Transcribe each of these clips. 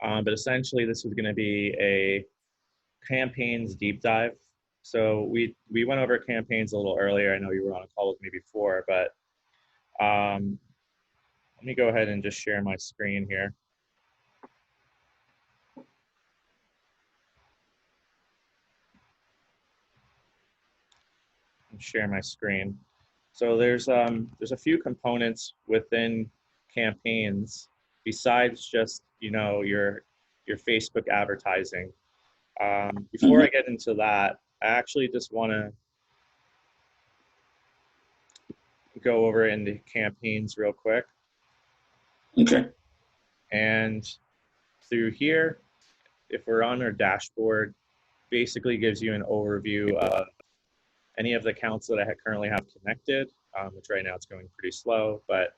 But essentially, this was going to be a campaigns deep dive. So we went over campaigns a little earlier. I know you were on a call with me before, but let me go ahead and just share my screen here. And share my screen. So there's a few components within campaigns besides just your Facebook advertising. Before I get into that, I actually just want to go over into campaigns real quick. Okay. And through here, if we're on our dashboard, basically gives you an overview of any of the accounts that I currently have connected, which right now it's going pretty slow, but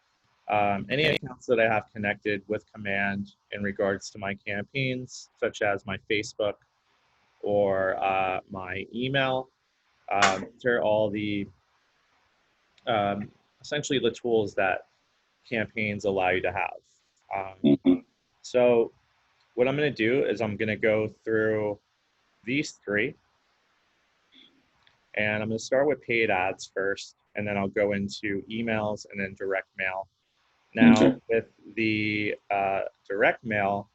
any accounts that I have connected with Command in regards to my campaigns, such as my Facebook or my email, these are all the essentially the tools that campaigns allow you to have. So what I'm going to do is I'm going to go through these three, and I'm going to start with paid ads first, and then I'll go into emails and then direct mail. Now, with the direct mail,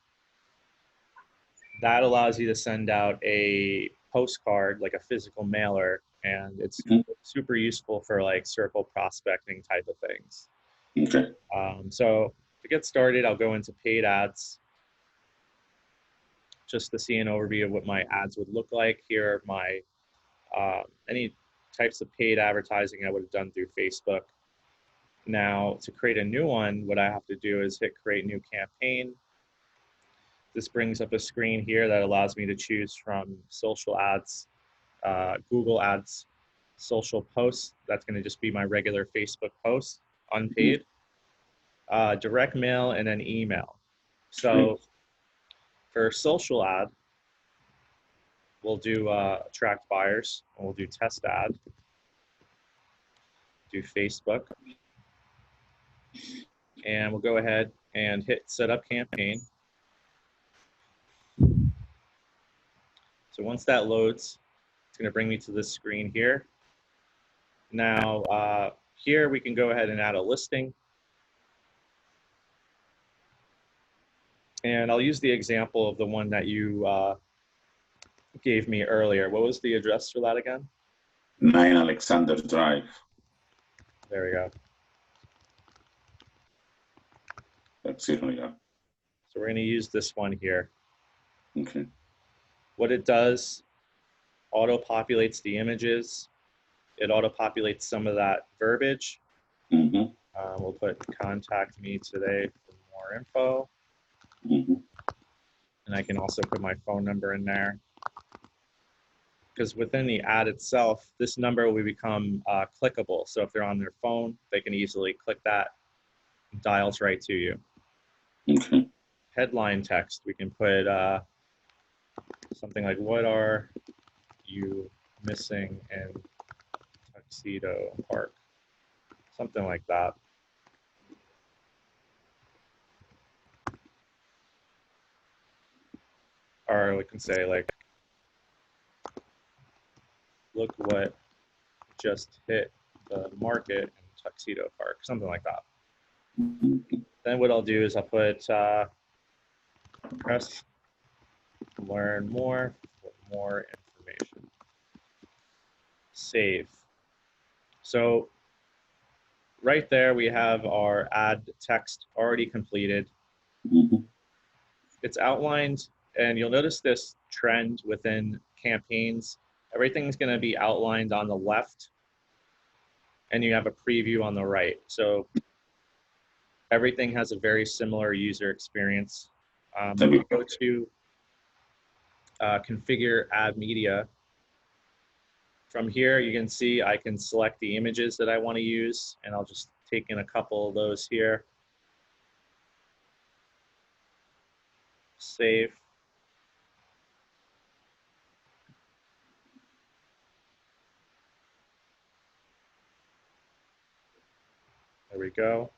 that allows you to send out a postcard, like a physical mailer, and it's super useful for like circle prospecting type of things. Okay. So to get started, I'll go into paid ads just to see an overview of what my ads would look like. Here are my any types of paid advertising I would have done through Facebook. Now, to create a new one, what I have to do is hit create new campaign. This brings up a screen here that allows me to choose from social ads, Google ads, social posts. That's going to just be my regular Facebook post, unpaid, direct mail, and then email. So for social ad, we'll do attract buyers, and we'll do test ad, do Facebook, and we'll go ahead and hit set up campaign. So once that loads, it's going to bring me to this screen here. Now, here we can go ahead and add a listing. And I'll use the example of the one that you gave me earlier. What was the address for that again? 9 Alexander Drive. There we go. That's it, yeah. So we're going to use this one here. Okay. What it does, auto-populates the images. It auto-populates some of that verbiage. We'll put contact me today for more info. And I can also put my phone number in there. Because within the ad itself, this number will become clickable. So if they're on their phone, they can easily click that. It dials right to you. Okay. Headline text, we can put something like, what are you missing in Tuxedo Park? Something like that. Or we can say like, look what just hit the market in Tuxedo Park, something like that. Then what I'll do is I'll put press learn more for more information. Save. So right there we have our ad text already completed. It's outlined, and you'll notice this trend within campaigns. Everything's going to be outlined on the left, and you have a preview on the right. So everything has a very similar user experience. When we go to configure ad media, from here you can see I can select the images that I want to use, and I'll just take in a couple of those here. Save. There we go.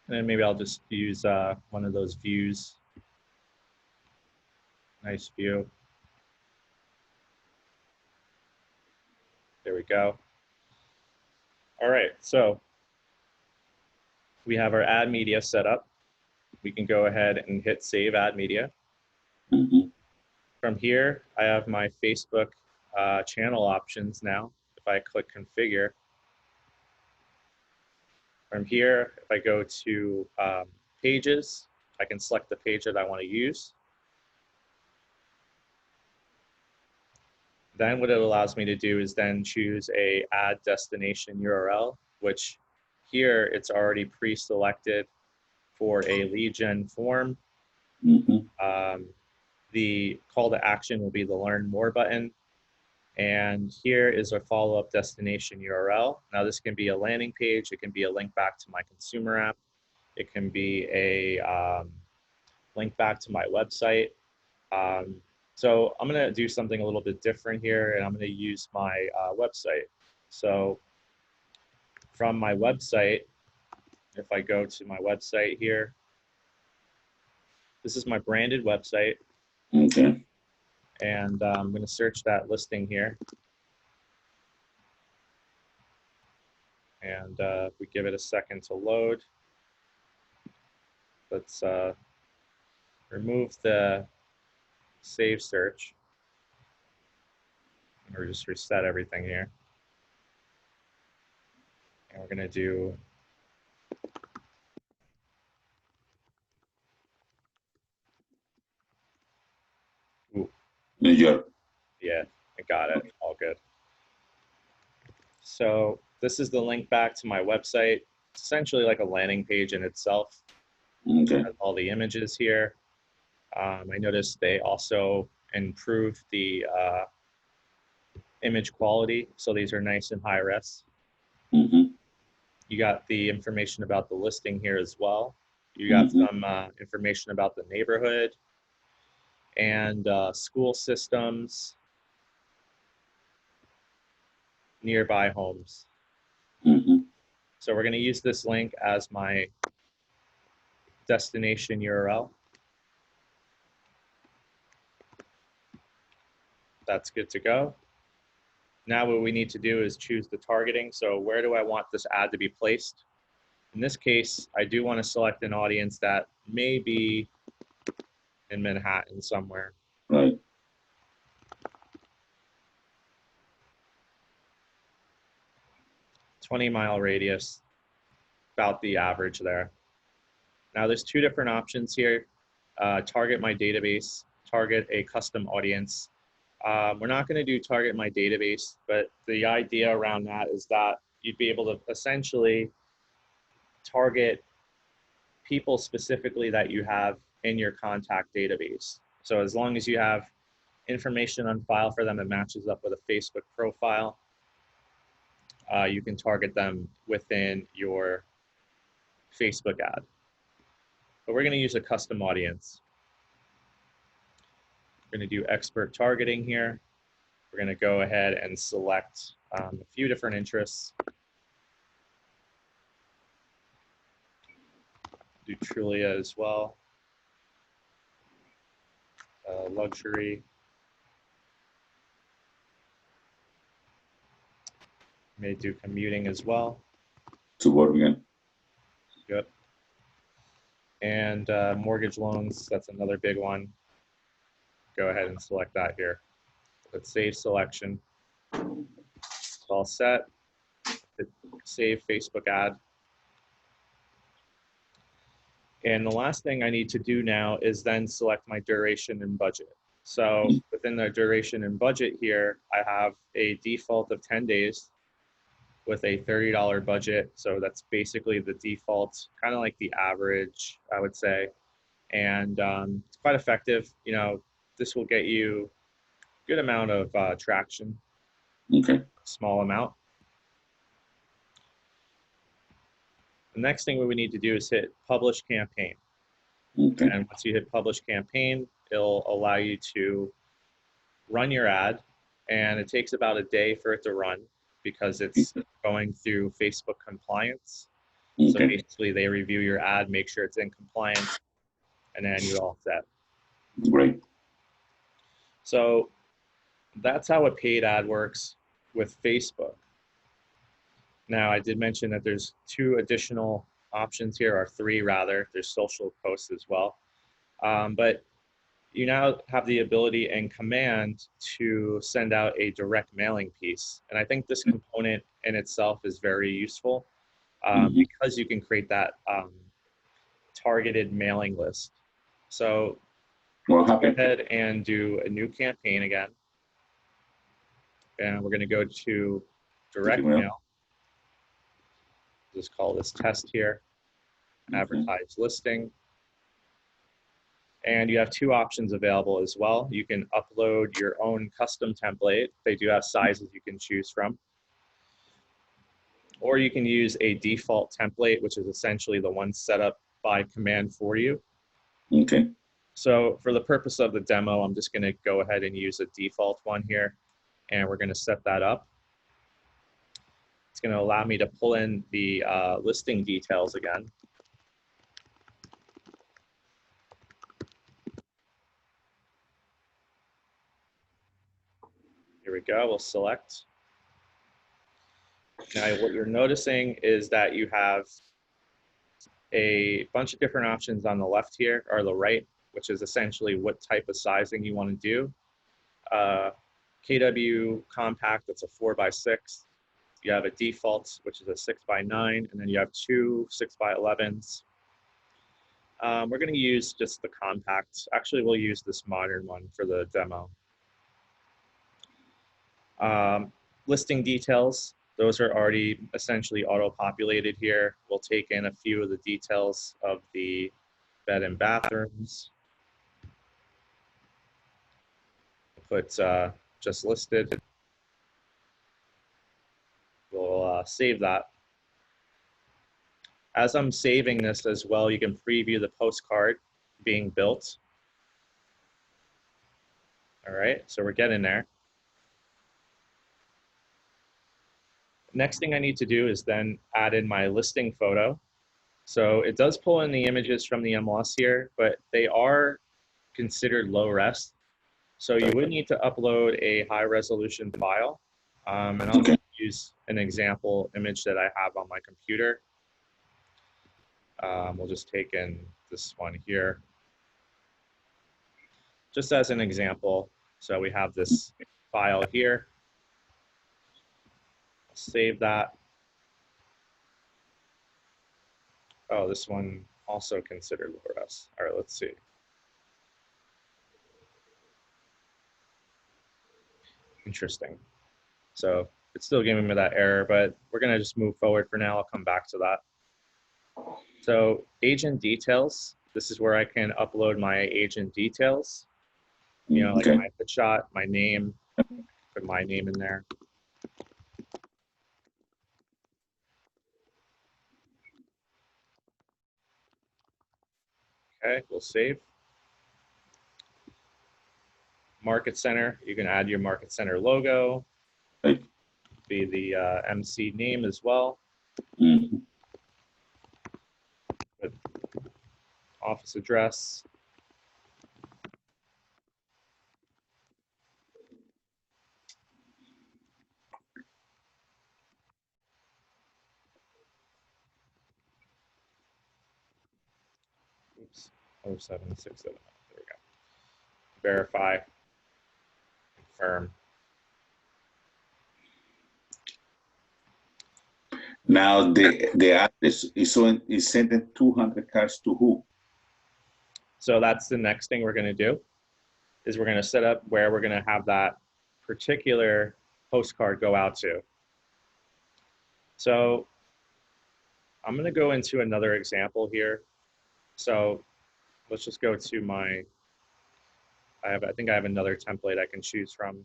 And then maybe I'll just use one of those views Nice view. There we go. All right, so we have our ad media set up. We can go ahead and hit save ad media. Mm-hmm. From here, I have my Facebook channel options now. If I click configure, from here, if I go to pages, I can select the page that I want to use. Then what it allows me to do is then choose a ad destination URL, which here it's already pre-selected for a lead gen form. Mm-hmm. The call to action will be the learn more button. And here is a follow-up destination URL. Now this can be a landing page. It can be a link back to my consumer app. It can be a link back to my website. So I'm gonna do something a little bit different here, and I'm gonna use my website. So from my website, if I go to my website here, this is my branded website. Okay. And I'm gonna search that listing here. And if we give it a second to load, let's remove the save search, or just reset everything here. And we're gonna do, ooh, New York. yeah, I got it, all good. So this is the link back to my website. It's essentially like a landing page in itself. Okay. It has all the images here. I noticed they also improved the image quality, so these are nice and high res. Mm-hmm. You got the information about the listing here as well. You got some information about the neighborhood and school systems, nearby homes. Mm-hmm. So we're going to use this link as my destination URL. That's good to go. Now what we need to do is choose the targeting. So where do I want this ad to be placed? In this case, I do want to select an audience that may be in Manhattan somewhere. Right. 20-mile radius, about the average there. Now there's two different options here. Target my database, target a custom audience. We're not going to do target my database, but the idea around that is that you'd be able to essentially target people specifically that you have in your contact database. So as long as you have information on file for them that matches up with a Facebook profile, you can target them within your Facebook ad. But we're going to use a custom audience. We're going to do expert targeting here. We're going to go ahead and select a few different interests. Do Trulia as well. Luxury. May do commuting as well. Suburban. Good. And mortgage loans, that's another big one. Go ahead and select that here. Let's save selection. It's all set. Hit save Facebook ad. And the last thing I need to do now is then select my duration and budget. So within the duration and budget here, I have a default of 10 days with a $30 budget. So that's basically the default, kind of like the average, I would say. And it's quite effective. You know, this will get you a good amount of traction, Okay. small amount. The next thing we need to do is hit publish campaign. Okay. And once you hit publish campaign, it'll allow you to run your ad. And it takes about a day for it to run because it's going through Facebook compliance. So Okay. basically they review your ad, make sure it's in compliance, and then you're all set. Great. So that's how a paid ad works with Facebook. Now, I did mention that there's 2 additional options here, or 3 rather. There's social posts as well. But you now have the ability and command to send out a direct mailing piece. And I think this component in itself is very useful because you can create that targeted mailing list. So What let's go happened? ahead and do a new campaign again. And we're going to go to direct mail. Just call this test here, advertise listing. And you have 2 options available as well. You can upload your own custom template. They do have sizes you can choose from. Or you can use a default template, which is essentially the one set up by command for you. Okay. So for the purpose of the demo, I'm just going to go ahead and use a default one here, and we're going to set that up. It's going to allow me to pull in the listing details again. Here we go, we'll select. Now what you're noticing is that you have a bunch of different options on the left here, or the right, which is essentially what type of sizing you want to do. KW compact, that's a 4x6. You have a default, which is a 6x9, and then you have 2 6x11s. We're going to use just the compact. Actually, we'll use this modern one for the demo. Listing details, those are already essentially auto-populated here. We'll take in a few of the details of the bed and bathrooms. Put just listed. We'll save that. As I'm saving this as well, you can preview the postcard being built. All right, so we're getting there. Next thing I need to do is then add in my listing photo. So it does pull in the images from the MLS here, but they are considered low res. So you would need to upload a high resolution file. And I'll use an example image that I have on my computer. We'll just take in this one here, just as an example. So we have this file here. Save that. Oh, this one also considered low res. All right, let's see. Interesting. So it's still giving me that error, but we're gonna just move forward for now. I'll come back to that. So agent details, this is where I can upload my agent details. You know, like my headshot, my name, put my name in there. Okay, we'll save. Market Center, you can add your Market Center logo, be the MC name as well. Office address. Oops, 07670, there we go. Verify, confirm. Now the address is sending 200 cards to who? So that's the next thing we're going to do, is we're going to set up where we're going to have that particular postcard go out to. So I'm going to go into another example here. So let's just go to my, I think I have another template I can choose from,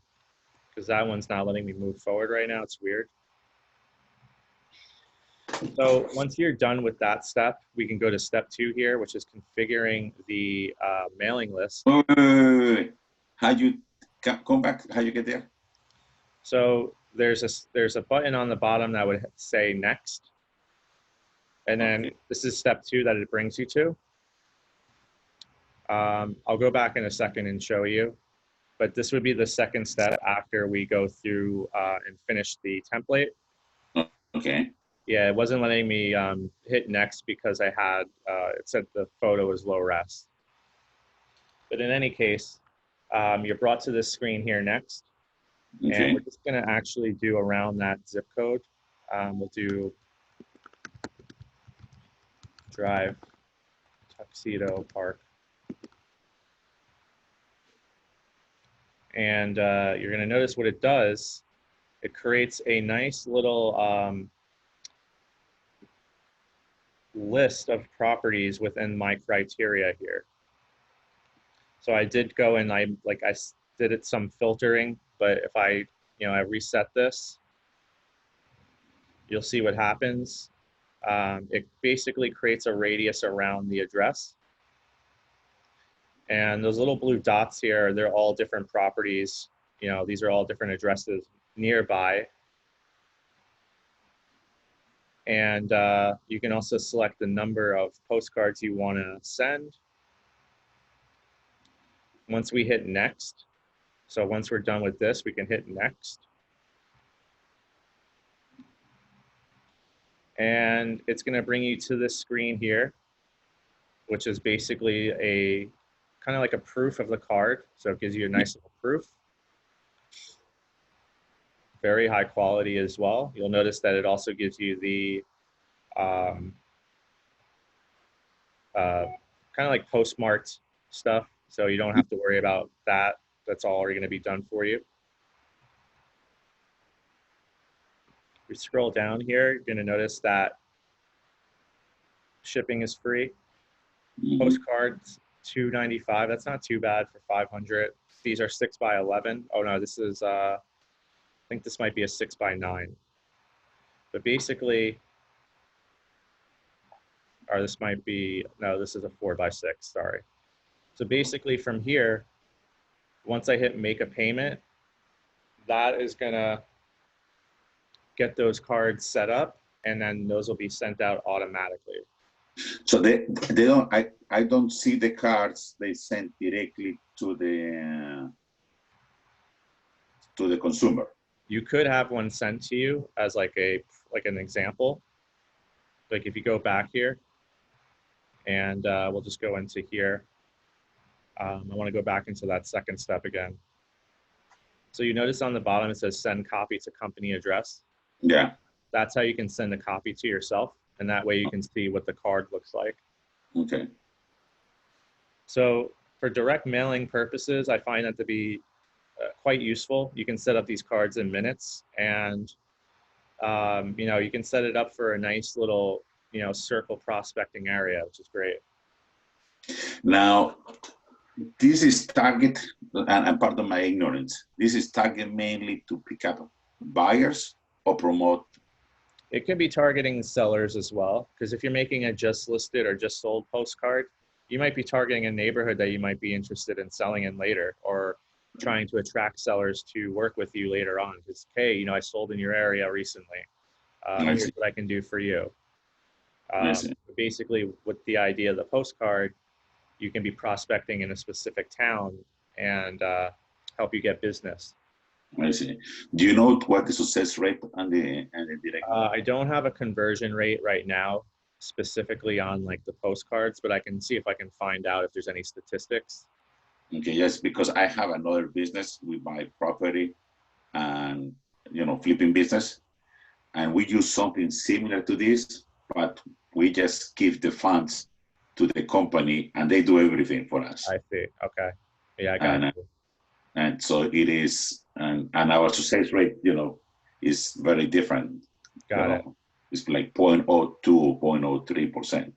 because that one's not letting me move forward right now. It's weird. So once you're done with that step, we can go to step 2 here, which is configuring the mailing list. Wait. How you come back? How you get there? So there's a button on the bottom that would say next. And then this is step 2 that it brings you to. I'll go back in a second and show you. but this would be the second step after we go through and finish the template. Okay. Yeah, it wasn't letting me hit next because I had, it said the photo was low res. But in any case, you're brought to this screen here next. And Okay. we're just gonna actually do around that zip code. We'll do Drive, Tuxedo Park. And you're gonna notice what it does. It creates a nice little list of properties within my criteria here. So I did go and I did it some filtering, but if I reset this, you'll see what happens. It basically creates a radius around the address. And those little blue dots here, they're all different properties. These are all different addresses nearby. And you can also select the number of postcards you want to send. Once we hit next, so once we're done with this, we can hit next. And it's going to bring you to this screen here, which is basically a kind of like a proof of the card. So it gives you a nice little proof. Very high quality as well. You'll notice that it also gives you the kind of like postmarked stuff. So you don't have to worry about that. That's all already going to be done for you. If we scroll down here, you're going to notice that shipping is free. Postcards, $2.95. That's not too bad for 500. These are 6x11. Oh no, this is I think this might be a 6x9. But basically, or this might be, no, this is a 4x6, sorry. So basically from here, once I hit make a payment, that is gonna get those cards set up, and then those will be sent out automatically. So they don't, I don't see the cards they send directly to the consumer. You could have one sent to you as like an example. Like if you go back here, and we'll just go into here. I want to go back into that second step again. So you notice on the bottom it says send copy to company address. Yeah. That's how you can send a copy to yourself, and that way you can see what the card looks like. Okay. So for direct mailing purposes, I find that to be quite useful. You can set up these cards in minutes, and you can set it up for a nice little circle prospecting area, which is great. Now, this is target, and pardon my ignorance, this is target mainly to pick up buyers or promote? It can be targeting sellers as well, because if you're making a just listed or just sold postcard, you might be targeting a neighborhood that you might be interested in selling in later, or trying to attract sellers to work with you later on. Because, hey, I sold in your area recently. Here's what I can do for you. Basically, with the idea of the postcard, you can be prospecting in a specific town and help you get business. I see. Do you know what the success rate on the direct? I don't have a conversion rate right now, specifically on like the postcards, but I can see if I can find out if there's any statistics. Okay, yes, because I have another business. We buy property and flipping business, and we use something similar to this, but we just give the funds to the company and they do everything for us. I see. Okay. Yeah, I got you. And so it is, and our success rate, is very different. Got it. It's like 0.02, 0.03%.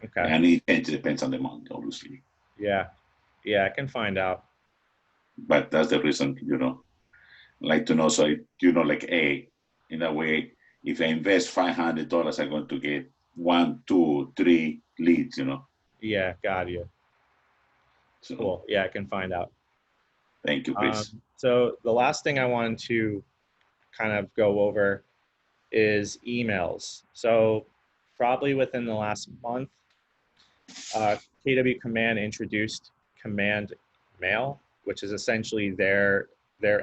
Okay. And it depends on the month, obviously. Yeah. Yeah, I can find out. But that's the reason, like to know. So, like in a way, if I invest $500, I'm going to get 1, 2, 3 leads, Yeah, got you. So, cool. Yeah, I can find out. Thank you, Chris. So the last thing I wanted to kind of go over is emails. So probably within the last month, KW Command introduced Command Mail, which is essentially their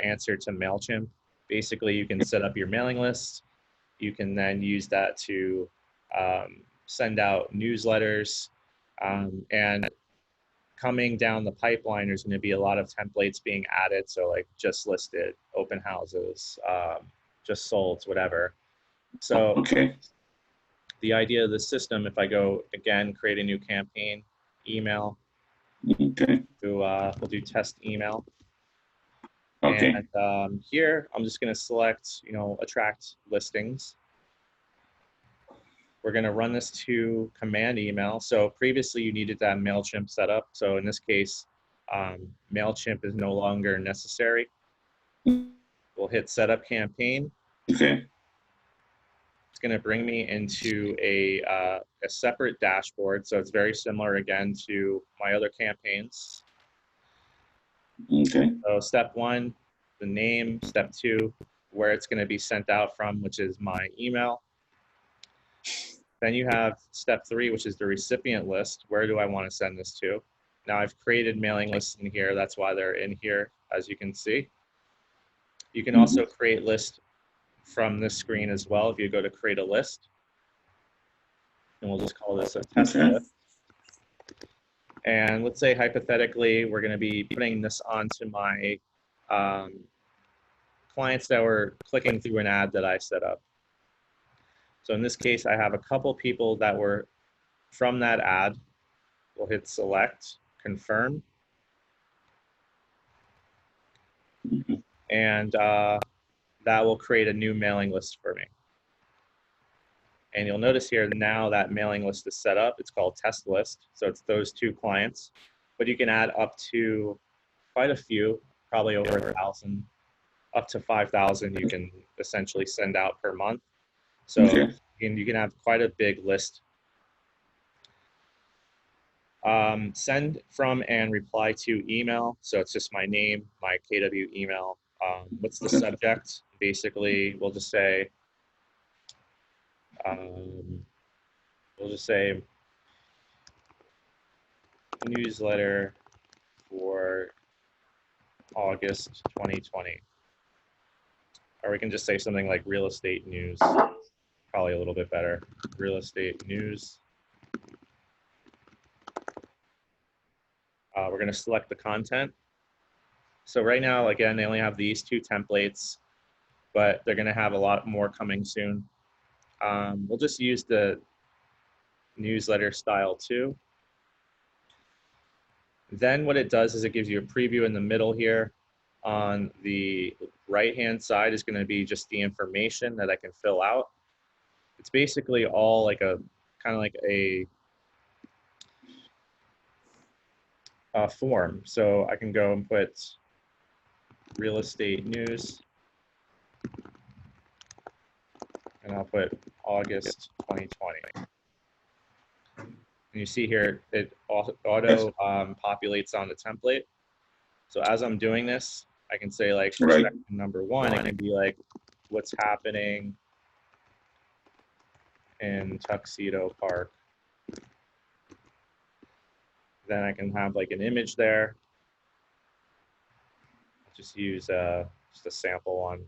answer to MailChimp. Basically, you can set up your mailing list. You can then use that to send out newsletters. And coming down the pipeline, there's going to be a lot of templates being added. So like just listed, open houses, just sold, whatever. So Okay. the idea of the system, if I go again, create a new campaign, email, Okay. we'll do test email. Okay. And here, I'm just going to select, attract listings. We're going to run this to command email. So previously you needed to have MailChimp set up. So in this case, MailChimp is no longer necessary. We'll hit setup campaign. Okay. It's going to bring me into a separate dashboard. So it's very similar again to my other campaigns. Okay. So step 1, the name. Step 2, where it's going to be sent out from, which is my email. Then you have step 3, which is the recipient list. Where do I want to send this to? Now I've created mailing lists in here. That's why they're in here, as you can see. You can also create lists from this screen as well. If you go to create a list, and we'll just call this a test list. And let's say hypothetically, we're going to be putting this onto my clients that were clicking through an ad that I set up. So in this case, I have a couple people that were from that ad. We'll hit select, confirm. And that will create a new mailing list for me. And you'll notice here now that mailing list is set up. It's called test list. So it's those 2 clients, but you can add up to quite a few, probably over 1,000, up to 5,000 you can essentially send out per month. So you can have quite a big list. Send from and reply to email. So it's just my name, my KW email. What's the subject? Basically, we'll just say newsletter for August 2020. Or we can just say something like real estate news. Probably a little bit better. Real estate news. We're going to select the content. So right now, again, they only have these 2 templates, but they're going to have a lot more coming soon. We'll just use the newsletter style too. Then what it does is it gives you a preview in the middle here. On the right-hand side is going to be just the information that I can fill out. It's basically all like a kind of like a form. So I can go and put real estate news, and I'll put August 2020. And you see here, it auto populates on the template. So as I'm doing this, I can say like for section number 1, it can be like what's happening in Tuxedo Park. Then I can have like an image there. Just use just a sample one.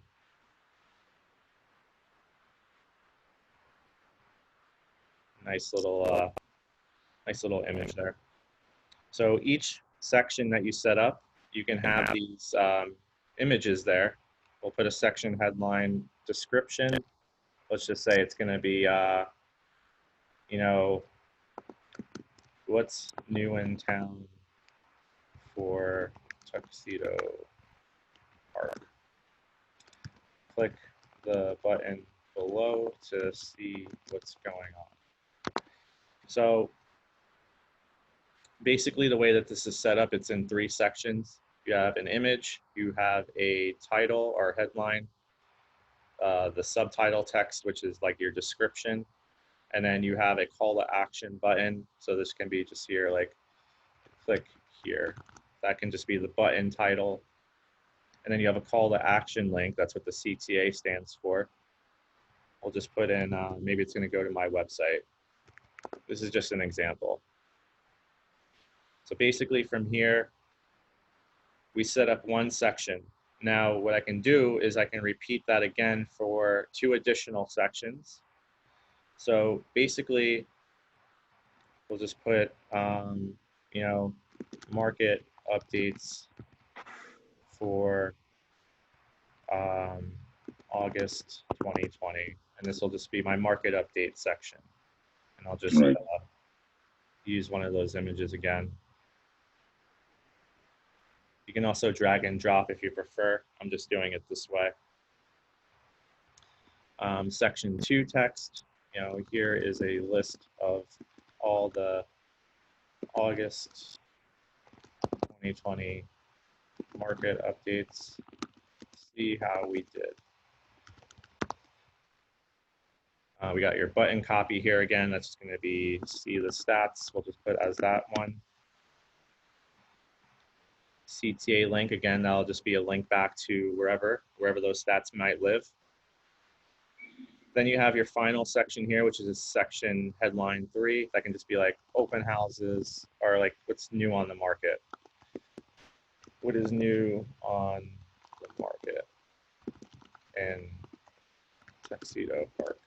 Nice little image there. So each section that you set up, you can have these images there. We'll put a section headline description. Let's just say it's going to be, what's new in town for Tuxedo Park. Click the button below to see what's going on. So basically the way that this is set up, it's in 3 sections. You have an image, you have a title or headline, the subtitle text, which is like your description, and then you have a call to action button. So this can be just here, like click here. That can just be the button title. And then you have a call to action link. That's what the CTA stands for. I'll just put in, maybe it's going to go to my website. This is just an example. So basically from here, we set up one section. Now, what I can do is I can repeat that again for 2 additional sections. So basically, we'll just put, you know, market updates for August 2020. And this will just be my market update section. And I'll just Right. use one of those images again. You can also drag and drop if you prefer. I'm just doing it this way. Section 2 text, you know, here is a list of all the August 2020 market updates. See how we did. We got your button copy here again. That's just going to be see the stats. We'll just put as that one. CTA link, again, that'll just be a link back to wherever those stats might live. Then you have your final section here, which is section headline 3. That can just be like open houses or like what's new on the market. What is new on the market in Tuxedo Park?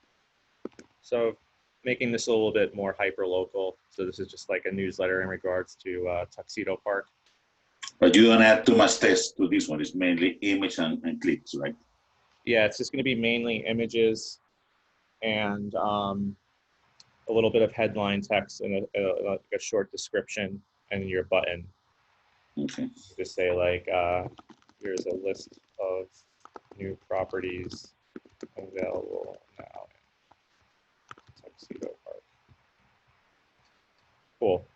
So making this a little bit more hyper local. So this is just like a newsletter in regards to Tuxedo Park. But you don't add too much text to this one. It's mainly image and clicks, right? Yeah, it's just going to be mainly images and a little bit of headline text and a short description and your button. Okay. Just say like, here's a list of new properties available now in Tuxedo Park. Cool.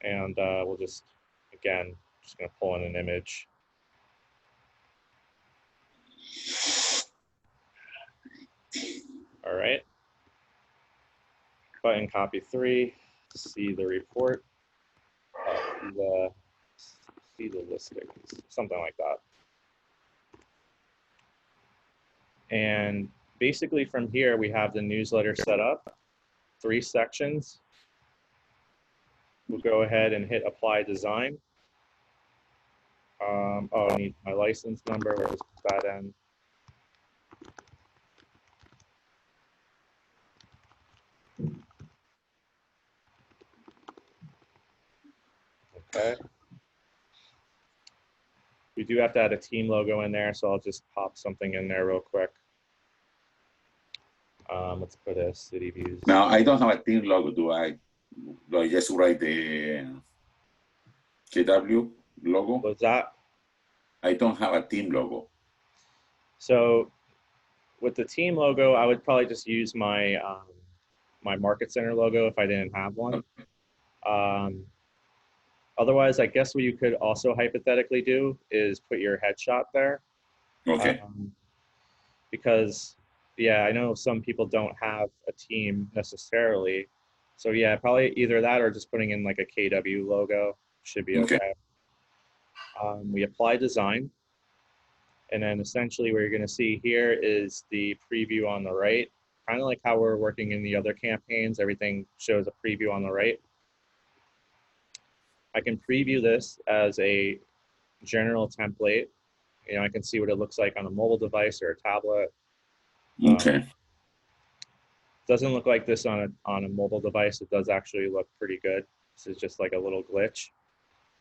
And we'll just, again, just going to pull in an image. All right. Button copy 3, see the report, see the listings, something like that. And basically from here, we have the newsletter set up, 3 sections. We'll go ahead and hit apply design. Oh, I need my license number, where's that in? Okay. We do have to add a team logo in there, so I'll just pop something in there real quick. Let's put a city views. Now, I don't have a team logo, do I? Do I just write the KW logo? What's that? I don't have a team logo. So with the team logo, I would probably just use my my Market Center logo if I didn't have one. Otherwise, I guess what you could also hypothetically do is put your headshot there. Okay. Because, yeah, I know some people don't have a team necessarily. So yeah, probably either that or just putting in like a KW logo should be okay. We apply design. And then essentially what you're going to see here is the preview on the right. Kind of like how we're working in the other campaigns, everything shows a preview on the right. I can preview this as a general template. You know, I can see what it looks like on a mobile device or a tablet. Okay. Doesn't look like this on a mobile device. It does actually look pretty good. This is just like a little glitch.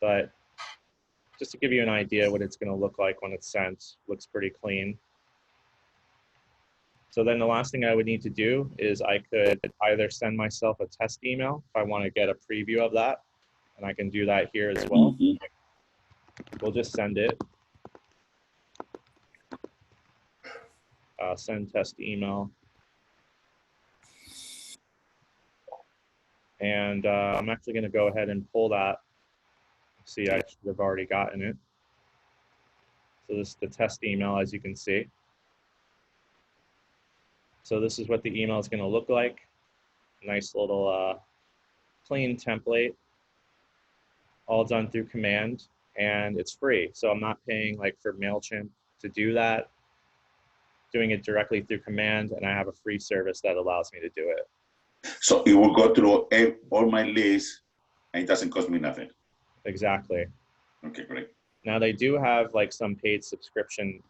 But just to give you an idea what it's going to look like when it's sent, looks pretty clean. So then the last thing I would need to do is I could either send myself a test email if I want to get a preview of that. And I can do that here as well. We'll just send it. Send test email. And I'm actually going to go ahead and pull that. See, I should have already gotten it. So this is the test email, as you can see. So this is what the email is going to look like. Nice little clean template, all done through command, and it's free. So I'm not paying like for MailChimp to do that. Doing it directly through command, and I have a free service that allows me to do it. So it will go through all my lists, and it doesn't cost me nothing. Exactly. Okay, great. Now they do have like some paid subscription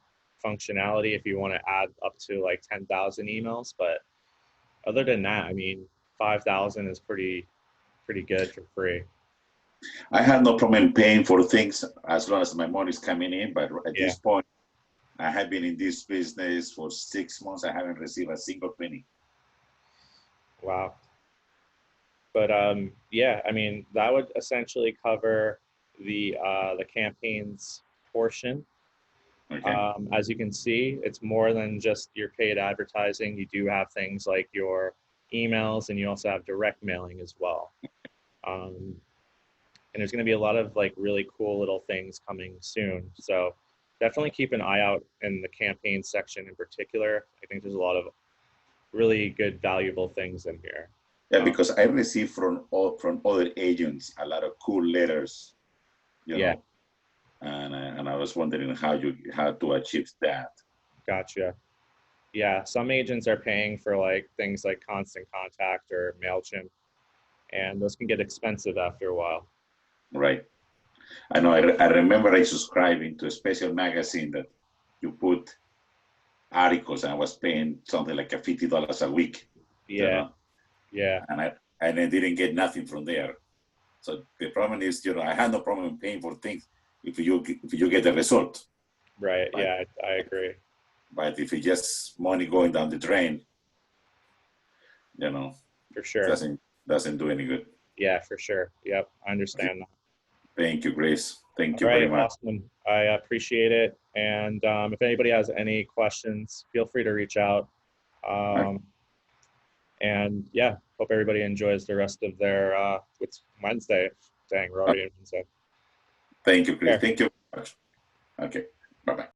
functionality if you want to add up to like 10,000 emails, but other than that, I mean, 5,000 is pretty good for free. I have no problem paying for things as long as my money is coming in, but at Yeah. this point, I have been in this business for 6 months. I haven't received a single penny. Wow. But yeah, I mean, that would essentially cover the campaigns portion. Okay. As you can see, it's more than just your paid advertising. You do have things like your emails, and you also have direct mailing as well. Um, and there's going to be a lot of like really cool little things coming soon. So definitely keep an eye out in the campaign section in particular. I think there's a lot of really good, valuable things in here. Yeah, because I receive from other agents a lot of cool letters, you Yeah, know, and I was wondering how to achieve that. gotcha. Yeah, some agents are paying for like things like Constant Contact or MailChimp, and those can get expensive after a while. Right. I know. I remember I subscribing to a special magazine that you put articles, and I was paying something like $50 a week, you Yeah, know, yeah, and I didn't get nothing from there. So the problem is, I have no problem paying for things if you get the result. right. But Yeah, I agree. but if it's just money going down the drain, you know, For sure. doesn't do any good. Yeah, for sure. Yep, I Okay. understand that. Thank you, Grace. Thank All you very right, much. awesome. I appreciate it. And if anybody has any questions, feel free to reach out. Okay. Um, and yeah, hope everybody enjoys the rest of their it's Wednesday. Dang, we're already in Wednesday. Thank you, Grace. There. Thank you very much. Okay. Bye bye.